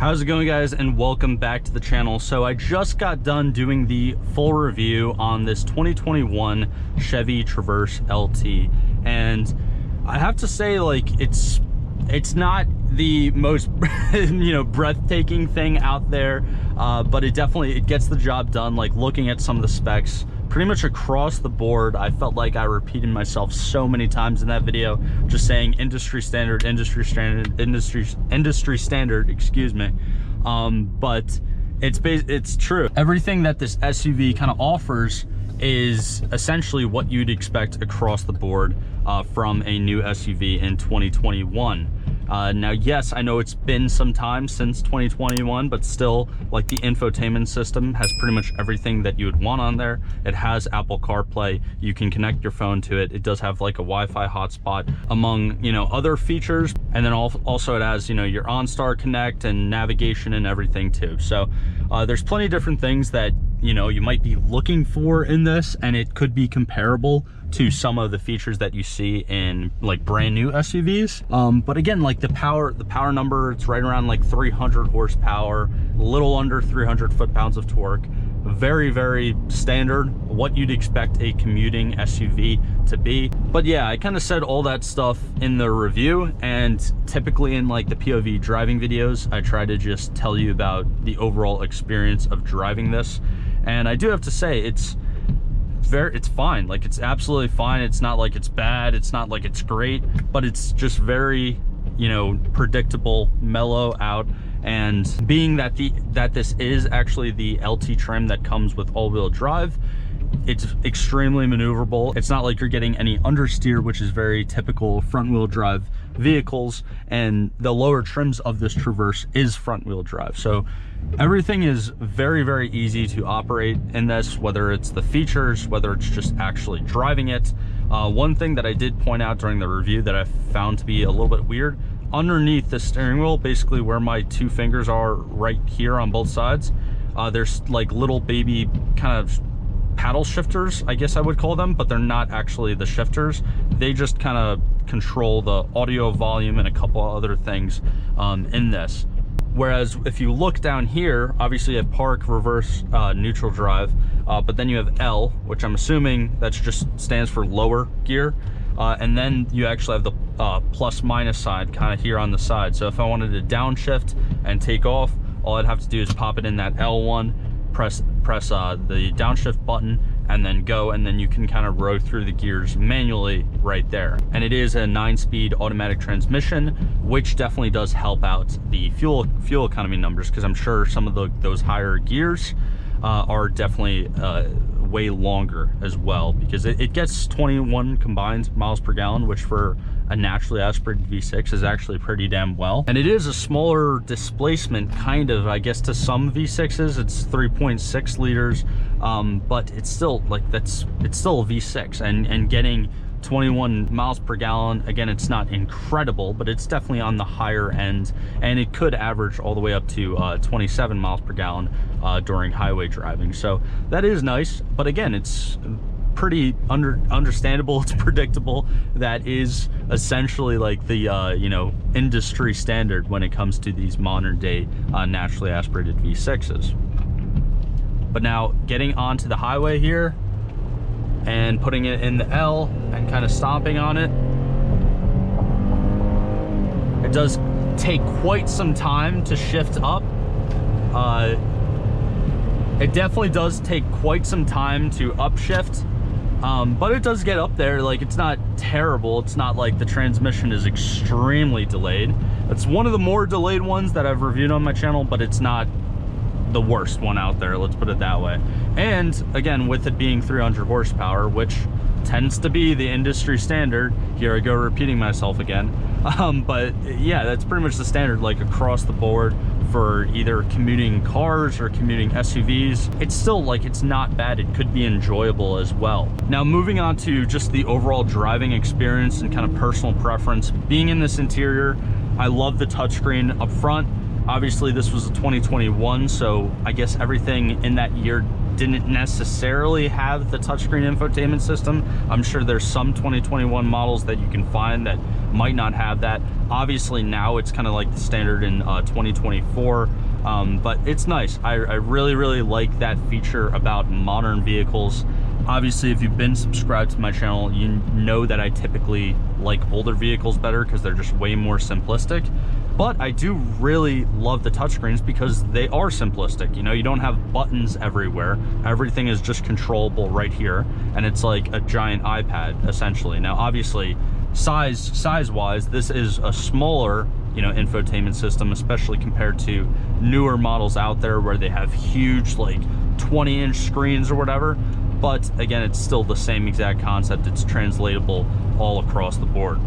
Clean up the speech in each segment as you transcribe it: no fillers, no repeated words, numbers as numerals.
How's it going, guys, and welcome back to the channel. So I just got done doing the full review on this 2021 Chevy Traverse LT, and I have to say, like, it's not the most breathtaking thing out there, but it gets the job done. Like, looking at some of the specs pretty much across the board, I felt like I repeated myself so many times in that video, just saying industry standard, excuse me. But it's true. Everything that this SUV kind of offers is essentially what you'd expect across the board from a new SUV in 2021. Now, yes, I know it's been some time since 2021, but still, like, the infotainment system has pretty much everything that you would want on there. It has Apple CarPlay. You can connect your phone to it. It does have like a Wi-Fi hotspot, among, other features. And then also it has, your OnStar Connect and navigation and everything too. So there's plenty of different things that, you might be looking for in this, and it could be comparable to some of the features that you see in like brand new SUVs. But again, like the power number, it's right around like 300 horsepower, a little under 300 foot-pounds of torque. Very, very standard, what you'd expect a commuting SUV to be. But yeah, I kind of said all that stuff in the review, and typically in like the POV driving videos, I try to just tell you about the overall experience of driving this. And I do have to say, it's fine. Like, it's absolutely fine. It's not like it's bad, it's not like it's great, but it's just very, predictable, mellow out. And being that this is actually the LT trim that comes with all-wheel drive, it's extremely maneuverable. It's not like you're getting any understeer, which is very typical front-wheel drive vehicles, and the lower trims of this Traverse is front-wheel drive. So everything is very, very easy to operate in this, whether it's the features, whether it's just actually driving it. One thing that I did point out during the review that I found to be a little bit weird, underneath the steering wheel, basically where my two fingers are right here on both sides, there's like little baby kind of paddle shifters, I guess I would call them, but they're not actually the shifters. They just kind of control the audio volume and a couple other things in this. Whereas if you look down here, obviously you have park, reverse, neutral drive, but then you have L, which I'm assuming that's just stands for lower gear. And then you actually have the plus minus side kind of here on the side. So if I wanted to downshift and take off, all I'd have to do is pop it in that L1, press the downshift button, and then go, and then you can kind of row through the gears manually right there. And it is a 9-speed automatic transmission, which definitely does help out the fuel economy numbers, because I'm sure some of those higher gears are definitely way longer as well, because it gets 21 combined miles per gallon, which for a naturally aspirated V6 is actually pretty damn well. And it is a smaller displacement, kind of, I guess, to some V6s. It's 3.6 liters, but it's still like it's still a V6, and getting 21 miles per gallon, again, it's not incredible, but it's definitely on the higher end, and it could average all the way up to 27 miles per gallon during highway driving. So that is nice, but again, it's pretty understandable, it's predictable. That is essentially like the industry standard when it comes to these modern day naturally aspirated V6s. But now getting onto the highway here and putting it in the L and kind of stomping on it, it does take quite some time to shift up. It definitely does take quite some time to upshift, but it does get up there. Like, it's not terrible. It's not like the transmission is extremely delayed. It's one of the more delayed ones that I've reviewed on my channel, but it's not the worst one out there, let's put it that way. And again, with it being 300 horsepower, which tends to be the industry standard, here I go repeating myself again, but yeah, that's pretty much the standard, like, across the board for either commuting cars or commuting SUVs. It's still, like, it's not bad. It could be enjoyable as well. Now, moving on to just the overall driving experience and kind of personal preference, being in this interior, I love the touchscreen up front. Obviously, this was a 2021, so I guess everything in that year didn't necessarily have the touchscreen infotainment system. I'm sure there's some 2021 models that you can find that might not have that. Obviously now it's kind of like the standard in 2024, but it's nice. I really like that feature about modern vehicles. Obviously, if you've been subscribed to my channel, you know that I typically like older vehicles better because they're just way more simplistic. But I do really love the touchscreens because they are simplistic. You know, you don't have buttons everywhere. Everything is just controllable right here. And it's like a giant iPad, essentially. Now, obviously, size-wise, this is a smaller, you know, infotainment system, especially compared to newer models out there where they have huge, like, 20-inch screens or whatever. But again, it's still the same exact concept. It's translatable all across the board.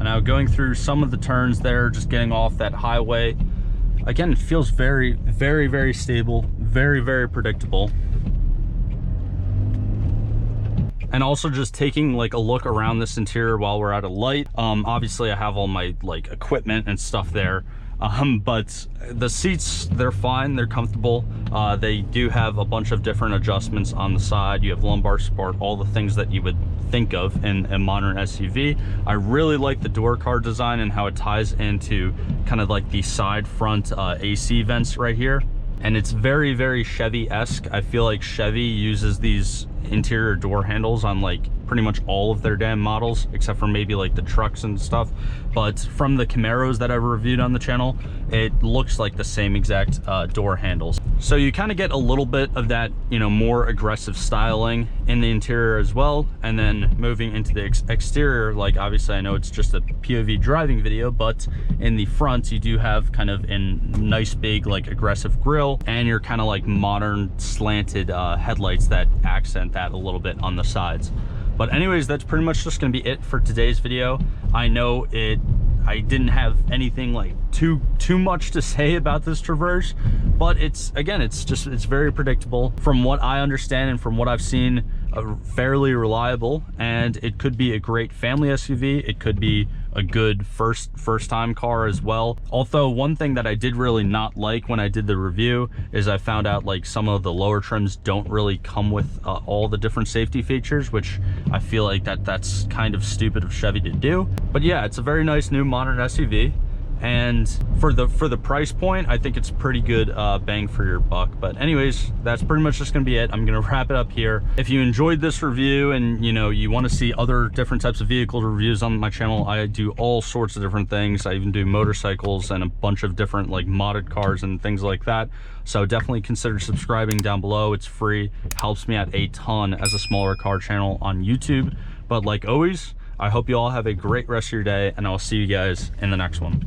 Now going through some of the turns there, just getting off that highway, again, it feels very stable, very predictable. And also just taking like a look around this interior while we're at a light. Obviously I have all my like equipment and stuff there. But the seats, they're fine, they're comfortable. They do have a bunch of different adjustments on the side. You have lumbar support, all the things that you would think of in a modern SUV. I really like the door card design and how it ties into kind of like the side front AC vents right here. And it's very Chevy-esque. I feel like Chevy uses these interior door handles on like pretty much all of their damn models, except for maybe like the trucks and stuff. But from the Camaros that I've reviewed on the channel, it looks like the same exact door handles. So you kind of get a little bit of that, you know, more aggressive styling in the interior as well. And then moving into the exterior, like obviously I know it's just a POV driving video, but in the front you do have kind of a nice big like aggressive grille, and your kind of like modern slanted headlights that accent that a little bit on the sides. But anyways, that's pretty much just gonna be it for today's video. I know I didn't have anything like too much to say about this Traverse, but it's very predictable from what I understand and from what I've seen, fairly reliable, and it could be a great family SUV. It could be a good first time car as well. Although one thing that I did really not like when I did the review is I found out like some of the lower trims don't really come with all the different safety features, which I feel like that's kind of stupid of Chevy to do. But yeah, it's a very nice new modern SUV. And for the price point, I think it's pretty good bang for your buck. But anyways, that's pretty much just gonna be it. I'm gonna wrap it up here. If you enjoyed this review and you know you want to see other different types of vehicle reviews on my channel, I do all sorts of different things. I even do motorcycles and a bunch of different like modded cars and things like that. So definitely consider subscribing down below. It's free, helps me out a ton as a smaller car channel on YouTube. But like always, I hope you all have a great rest of your day, and I'll see you guys in the next one.